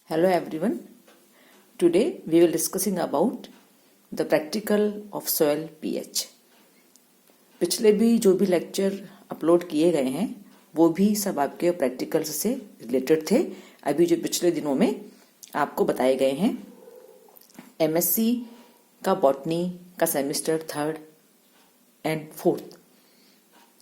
Hello everyone. Today we will discussing about the practical of soil pH. पिछले भी जो भी लेक्चर अपलोड किए गए हैं वो भी सब आपके प्रैक्टिकल्स से रिलेटेड थे। अभी जो पिछले दिनों में आपको बताए गए हैं एमएससी का बॉटनी का सेमेस्टर 3rd एंड 4th,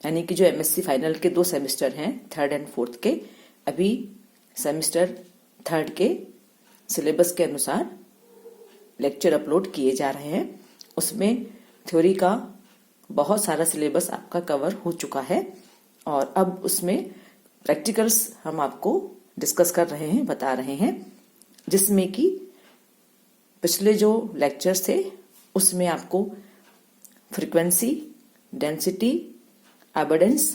यानी कि जो एमएससी फाइनल के 2 सेमेस्टर हैं 3rd एंड 4th के, अभी सेमेस्टर 3rd के सिलेबस के अनुसार लेक्चर अपलोड किए जा रहे हैं। उसमें थ्योरी का बहुत सारा सिलेबस आपका कवर हो चुका है और अब उसमें प्रैक्टिकल्स हम आपको डिस्कस कर रहे हैं, बता रहे हैं, जिसमें कि पिछले जो लेक्चर्स थे उसमें आपको frequency, density, abundance,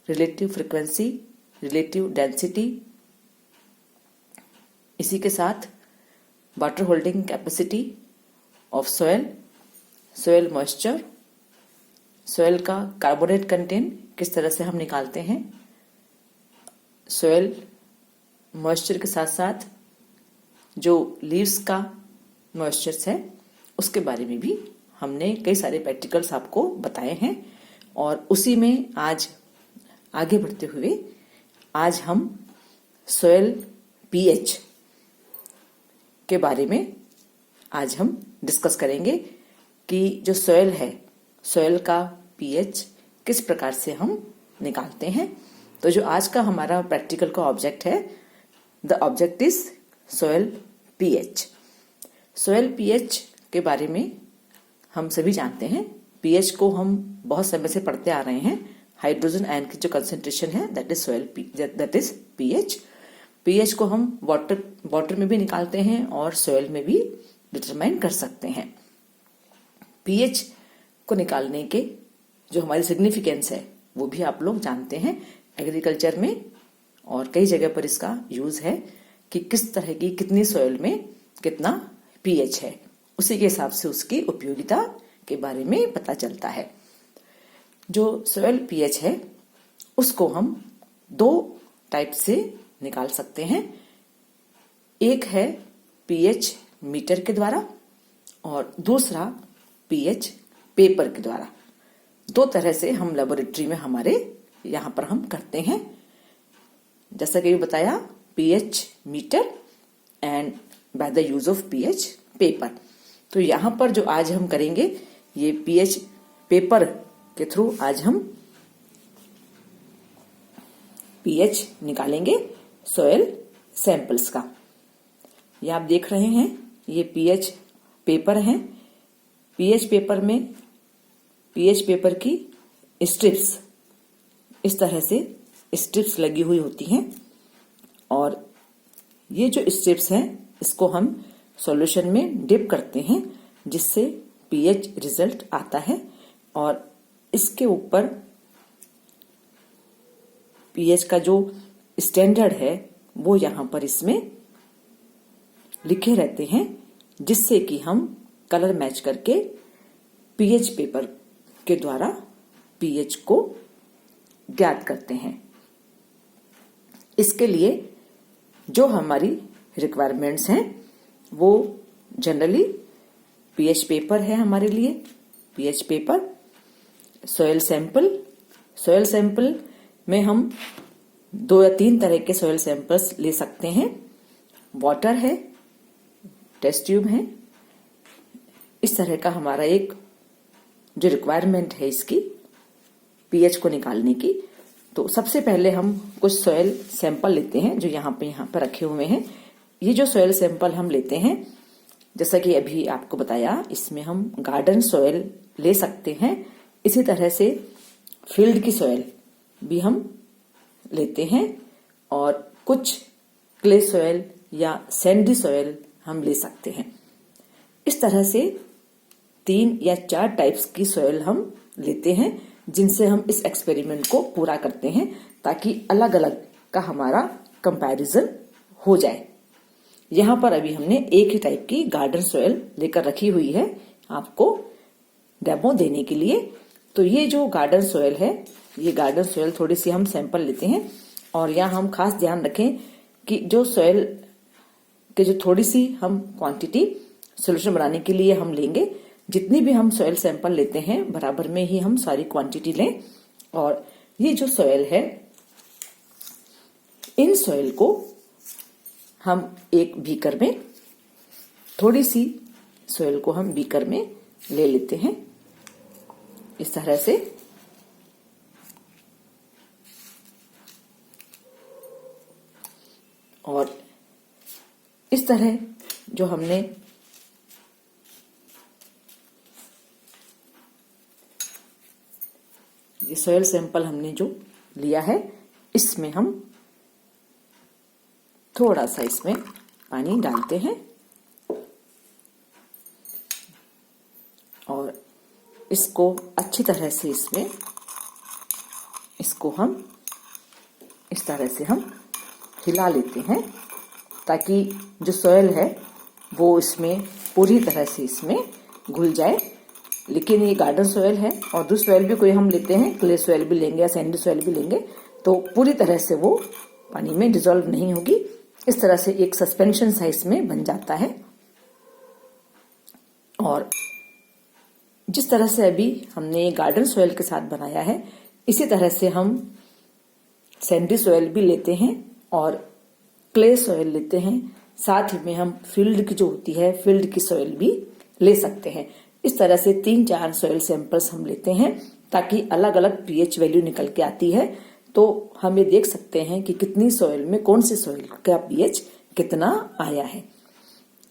relative frequency, relative density, इसी के साथ water holding capacity of soil, soil moisture, soil का कार्बोनेट कंटेंट किस तरह से हम निकालते हैं, सॉइल मॉइस्चर के साथ साथ जो लीव्स का मॉइस्चर है उसके बारे में भी हमने कई सारे प्रैक्टिकल्स आपको बताए हैं। और उसी में आज आगे बढ़ते हुए आज हम सॉइल पीएच के बारे में आज हम डिस्कस करेंगे कि जो सॉइल है, सॉइल का पीएच किस प्रकार से हम निकालते हैं। तो जो आज का हमारा प्रैक्टिकल का ऑब्जेक्ट है, the object is soil pH. Soil pH के बारे में हम सभी जानते हैं। पीएच को हम बहुत समय से पढ़ते आ रहे हैं। हाइड्रोजन आयन की जो कंसेंट्रेशन है that is soil, that is pH. PH को हम वाटर में भी निकालते हैं और सॉइल में भी डिटरमाइन कर सकते हैं। पीएच को निकालने के जो हमारी सिग्निफिकेंस है वो भी आप लोग जानते हैं। एग्रीकल्चर में और कई जगह पर इसका यूज है कि किस तरह की कितनी सॉइल में कितना पीएच है, उसी के हिसाब से उसकी उपयोगिता के बारे में पता चलता है। जो सॉइल पीएच है उसको हम 2 टाइप से निकाल सकते हैं। एक है पीएच मीटर के द्वारा और दूसरा पीएच पेपर के द्वारा। 2 तरह से हम लेबोरेटरी में हमारे यहां पर हम करते हैं। जैसा कि बताया, pH meter and by the use of pH paper. तो यहां पर जो आज हम करेंगे ये पीएच पेपर के थ्रू आज हम पीएच निकालेंगे सॉइल सैंपल्स का। ये आप देख रहे हैं, ये पीएच पेपर है। पीएच पेपर में पीएच पेपर की स्ट्रिप्स इस तरह से स्ट्रिप्स लगी हुई होती हैं और ये जो स्ट्रिप्स हैं इसको हम सॉल्यूशन में डिप करते हैं जिससे पीएच रिजल्ट आता है और इसके ऊपर पीएच का जो स्टैंडर्ड है वो यहां पर इसमें लिखे रहते हैं, जिससे कि हम कलर मैच करके पीएच पेपर के द्वारा पीएच को ज्ञात करते हैं। इसके लिए जो हमारी रिक्वायरमेंट्स हैं वो जनरली पीएच पेपर है हमारे लिए, pH paper, soil sample. Soil sample में हम 2 या 3 तरह के सॉइल सैंपल्स ले सकते हैं। वाटर है, टेस्ट ट्यूब है। इस तरह का हमारा एक जो रिक्वायरमेंट है इसकी पीएच को निकालने की। तो सबसे पहले हम कुछ सॉइल सैंपल लेते हैं जो यहाँ पर रखे हुए हैं। ये जो सॉइल सैंपल हम लेते हैं, जैसा कि अभी आपको बताया, इसमें हम गार्डन सॉइल ले सकते हैं। इसी तरह से फील्ड की सॉइल भी हम लेते हैं और कुछ क्ले सॉइल या सैंडी सॉइल हम ले सकते हैं। इस तरह से 3 या 4 टाइप्स की सॉइल हम लेते हैं जिनसे हम इस एक्सपेरिमेंट को पूरा करते हैं ताकि अलग अलग का हमारा कंपैरिजन हो जाए। यहां पर अभी हमने एक ही टाइप की गार्डन सॉइल लेकर रखी हुई है आपको डेमो देने के लिए। तो ये जो गार्डन सॉइल है, ये गार्डन सॉइल थोड़ी सी हम सैंपल लेते हैं और यहाँ हम खास ध्यान रखें कि जो सॉइल कि जो थोड़ी सी हम क्वांटिटी सॉल्यूशन बनाने के लिए हम लेंगे, जितनी भी हम सॉइल सैंपल लेते हैं बराबर में ही हम सारी क्वांटिटी लें। और ये जो सॉइल है, इन सॉइल को हम एक बीकर में, थोड़ी सी सॉइल को हम बीकर में ले लेते हैं इस तरह से। और इस तरह जो हमने ये सॉइल सैंपल हमने जो लिया है, इसमें हम थोड़ा सा इसमें पानी डालते हैं और इसको अच्छी तरह से इसको हम इस तरह से हम हिला लेते हैं, ताकि जो सॉइल है वो इसमें पूरी तरह से इसमें घुल जाए। लेकिन ये गार्डन सॉइल है और दूसरी सॉइल भी कोई हम लेते हैं, क्ले सॉइल भी लेंगे या सैंडी सॉइल भी लेंगे, तो पूरी तरह से वो पानी में डिसॉल्व नहीं होगी। इस तरह से एक सस्पेंशन सा इसमें बन जाता है। और जिस तरह से अभी हमने गार्डन सॉइल के साथ बनाया है, इसी तरह से हम सैंडी सॉइल भी लेते हैं और क्ले सॉइल लेते हैं। साथ में हम फील्ड की जो होती है, फील्ड की सॉइल भी ले सकते हैं। इस तरह से 3-4 सॉइल सैंपल्स हम लेते हैं, ताकि अलग अलग पीएच वैल्यू निकल के आती है। तो हम ये देख सकते हैं कि कितनी सॉइल में कौन सी सॉइल का पीएच कितना आया है।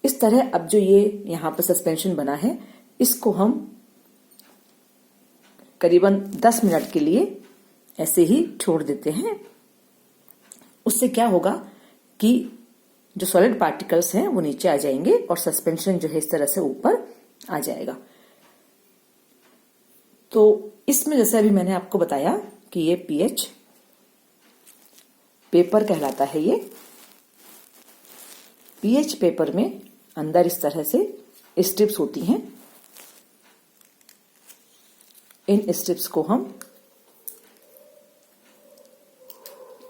इस तरह अब जो ये यहाँ पर सस्पेंशन बना है, इसको हम करीबन 10 मिनट के लिए ऐसे ही छोड़ देते हैं। उससे क्या होगा कि जो सॉलिड पार्टिकल्स हैं वो नीचे आ जाएंगे और सस्पेंशन जो है इस तरह से ऊपर आ जाएगा। तो इसमें जैसे अभी मैंने आपको बताया कि ये पीएच पेपर कहलाता है। ये पीएच पेपर में अंदर इस तरह से स्ट्रिप्स होती हैं। इन स्ट्रिप्स को हम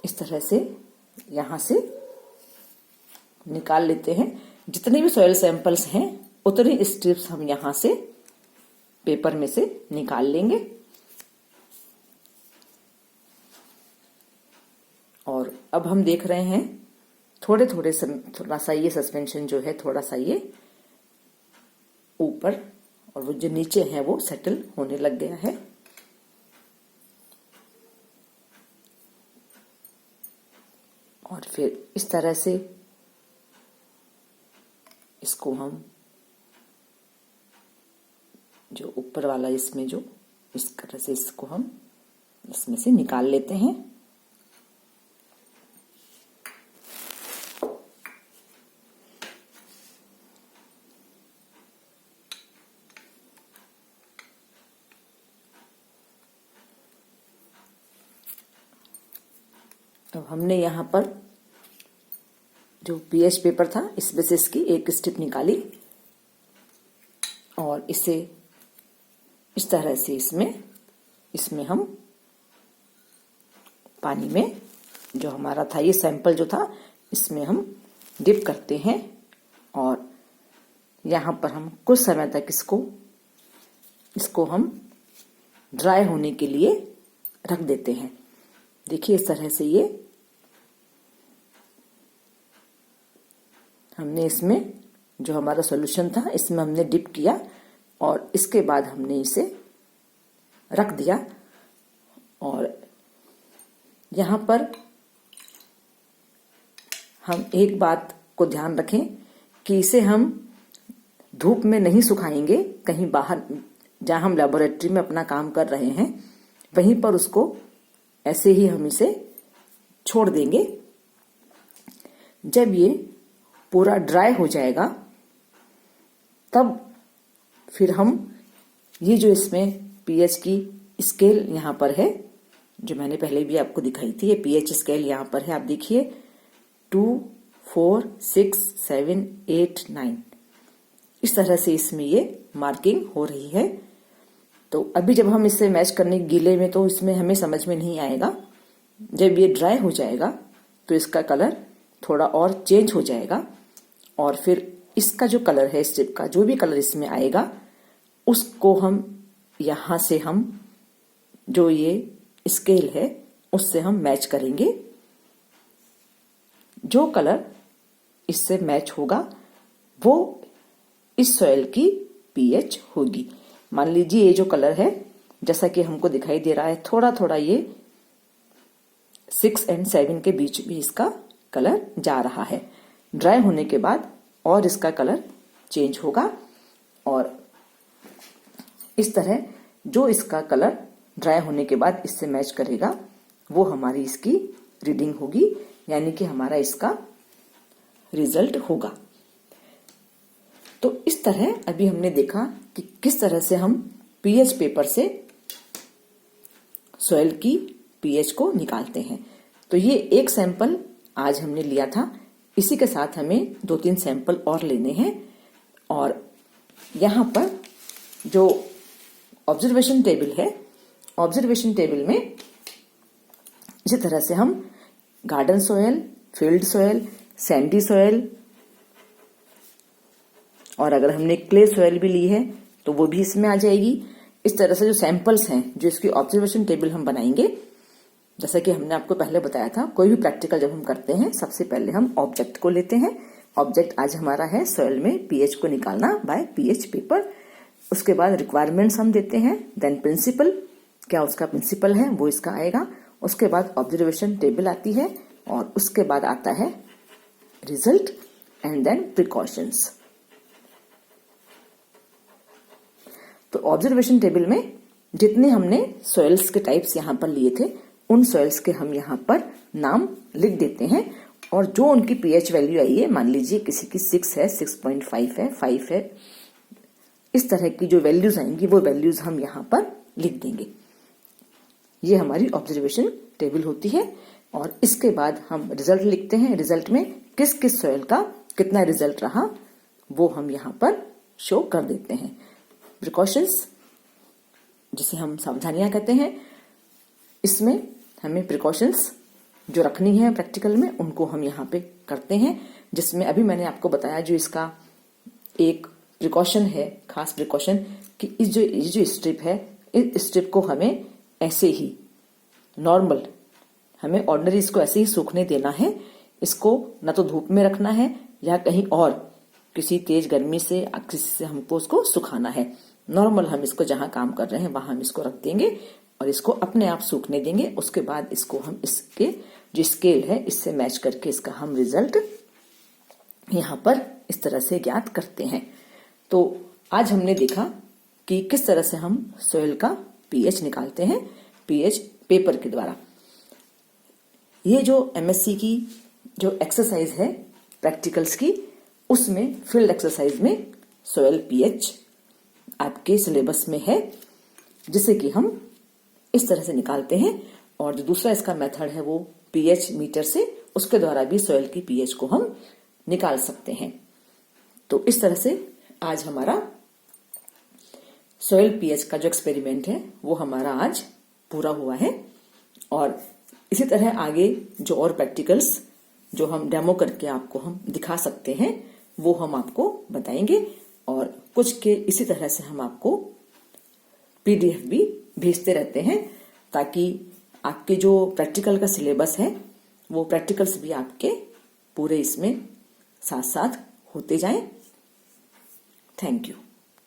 इस तरह से यहां से निकाल लेते हैं। जितने भी सॉइल सैंपल्स हैं उतने स्ट्रिप्स हम यहां से पेपर में से निकाल लेंगे। और अब हम देख रहे हैं थोड़ा सा ये सस्पेंशन जो है थोड़ा सा ये ऊपर, और वो जो नीचे है वो सेटल होने लग गया है। और फिर इस तरह से इसको हम जो ऊपर वाला इसमें जो इस तरह से इसको हम इसमें से निकाल लेते हैं। तो हमने यहाँ पर जो पीएच पेपर था इसमें से इसकी एक स्ट्रिप निकाली और इसे इस तरह से इसमें हम पानी में जो हमारा था ये सैंपल जो था इसमें हम डिप करते हैं और यहाँ पर हम कुछ समय तक इसको हम ड्राई होने के लिए रख देते हैं। देखिए इस तरह से ये हमने इसमें जो हमारा सॉल्यूशन था इसमें हमने डिप किया और इसके बाद हमने इसे रख दिया। और यहाँ पर हम एक बात को ध्यान रखें कि इसे हम धूप में नहीं सुखाएंगे। कहीं बाहर जहाँ हम लेबोरेटरी में अपना काम कर रहे हैं वहीं पर उसको ऐसे ही हम इसे छोड़ देंगे। जब ये पूरा ड्राई हो जाएगा तब फिर हम ये जो इसमें पीएच की स्केल यहाँ पर है जो मैंने पहले भी आपको दिखाई थी, ये पीएच स्केल यहाँ पर है। आप देखिए 2, 4, 6, 7, 8, 9 इस तरह से इसमें ये मार्किंग हो रही है। तो अभी जब हम इससे मैच करने गीले में तो इसमें हमें समझ में नहीं आएगा। जब ये ड्राई हो जाएगा तो इसका कलर थोड़ा और चेंज हो जाएगा और फिर इसका जो कलर है स्ट्रिप का, जो भी कलर इसमें आएगा उसको हम यहां से हम जो ये स्केल है उससे हम मैच करेंगे। जो कलर इससे मैच होगा वो इस सॉइल की पीएच होगी। मान लीजिए ये जो कलर है, जैसा कि हमको दिखाई दे रहा है, थोड़ा थोड़ा ये 6 और 7 के बीच भी इसका कलर जा रहा है। ड्राई होने के बाद और इसका कलर चेंज होगा और इस तरह जो इसका कलर ड्राई होने के बाद इससे मैच करेगा वो हमारी इसकी रीडिंग होगी, यानी कि हमारा इसका रिजल्ट होगा। तो इस तरह अभी हमने देखा कि किस तरह से हम पीएच पेपर से सॉइल की पीएच को निकालते हैं। तो ये एक सैंपल आज हमने लिया था, इसी के साथ हमें 2-3 सैंपल और लेने हैं। और यहां पर जो ऑब्जर्वेशन टेबल है, ऑब्जर्वेशन टेबल में इसी तरह से हम garden soil, field soil, Sandy soil और अगर हमने क्ले सॉयल भी ली है तो वो भी इसमें आ जाएगी। इस तरह से जो सैंपल्स हैं जो इसकी ऑब्जर्वेशन टेबल हम बनाएंगे, जैसा कि हमने आपको पहले बताया था, कोई भी प्रैक्टिकल जब हम करते हैं सबसे पहले हम ऑब्जेक्ट को लेते हैं। ऑब्जेक्ट आज हमारा है सॉइल में पीएच को निकालना बाय पीएच पेपर। उसके बाद रिक्वायरमेंट्स हम देते हैं, देन प्रिंसिपल, क्या उसका प्रिंसिपल है वो इसका आएगा। उसके बाद ऑब्जर्वेशन टेबल आती है और उसके बाद आता है रिजल्ट एंड देन प्रिकॉशंस। तो ऑब्जर्वेशन टेबल में जितने हमने सॉइल्स के टाइप्स यहां पर लिए थे उन सॉइल्स के हम यहां पर नाम लिख देते हैं और जो उनकी पीएच वैल्यू आई है, मान लीजिए किसी की 6 है, 6.5 है, 5 है, इस तरह की जो वैल्यूज आएंगी वो वैल्यूज हम यहां पर लिख देंगे। ये हमारी ऑब्जर्वेशन टेबल होती है और इसके बाद हम रिजल्ट लिखते हैं। रिजल्ट में किस किस सॉइल का कितना रिजल्ट रहा वो हम यहां पर शो कर देते हैं। प्रिकॉशंस, जिसे हम सावधानियां कहते हैं, इसमें हमें प्रिकॉशंस जो रखनी है प्रैक्टिकल में उनको हम यहाँ पे करते हैं, जिसमें अभी मैंने आपको बताया जो इसका एक प्रिकॉशन है, खास प्रिकॉशन, कि इस जो स्ट्रिप है, इस स्ट्रिप को हमें ऐसे ही नॉर्मल, हमें ऑर्डिनरी इसको ऐसे ही सूखने देना है। इसको न तो धूप में रखना है या कहीं और किसी तेज गर्मी से किसी से हमको उसको सुखाना है। नॉर्मल हम इसको जहां काम कर रहे हैं वहां हम इसको रख देंगे और इसको अपने आप सूखने देंगे। उसके बाद इसको हम इसके जो स्केल है इससे मैच करके इसका हम रिजल्ट यहां पर इस तरह से ज्ञात करते हैं। तो आज हमने देखा कि किस तरह से हम सॉइल का पीएच निकालते हैं पीएच पेपर के द्वारा। ये जो एमएससी की जो एक्सरसाइज है प्रैक्टिकल्स की, उसमें फील्ड एक्सरसाइज में सॉइल पीएच आपके सिलेबस में है, जिसे कि हम इस तरह से निकालते हैं। और जो दूसरा इसका मेथड है वो पीएच मीटर से, उसके द्वारा भी सॉइल की पीएच को हम निकाल सकते हैं। तो इस तरह से आज हमारा सॉइल पीएच का जो एक्सपेरिमेंट है वो हमारा आज पूरा हुआ है। और इसी तरह आगे जो और प्रैक्टिकल्स जो हम डेमो करके आपको हम दिखा सकते हैं वो हम आपको बताएंगे। और कुछ के इसी तरह से हम आपको पीडीएफ भी भेजते रहते हैं, ताकि आपके जो प्रैक्टिकल का सिलेबस है वो प्रैक्टिकल्स भी आपके पूरे इसमें साथ साथ होते जाएं। Thank you.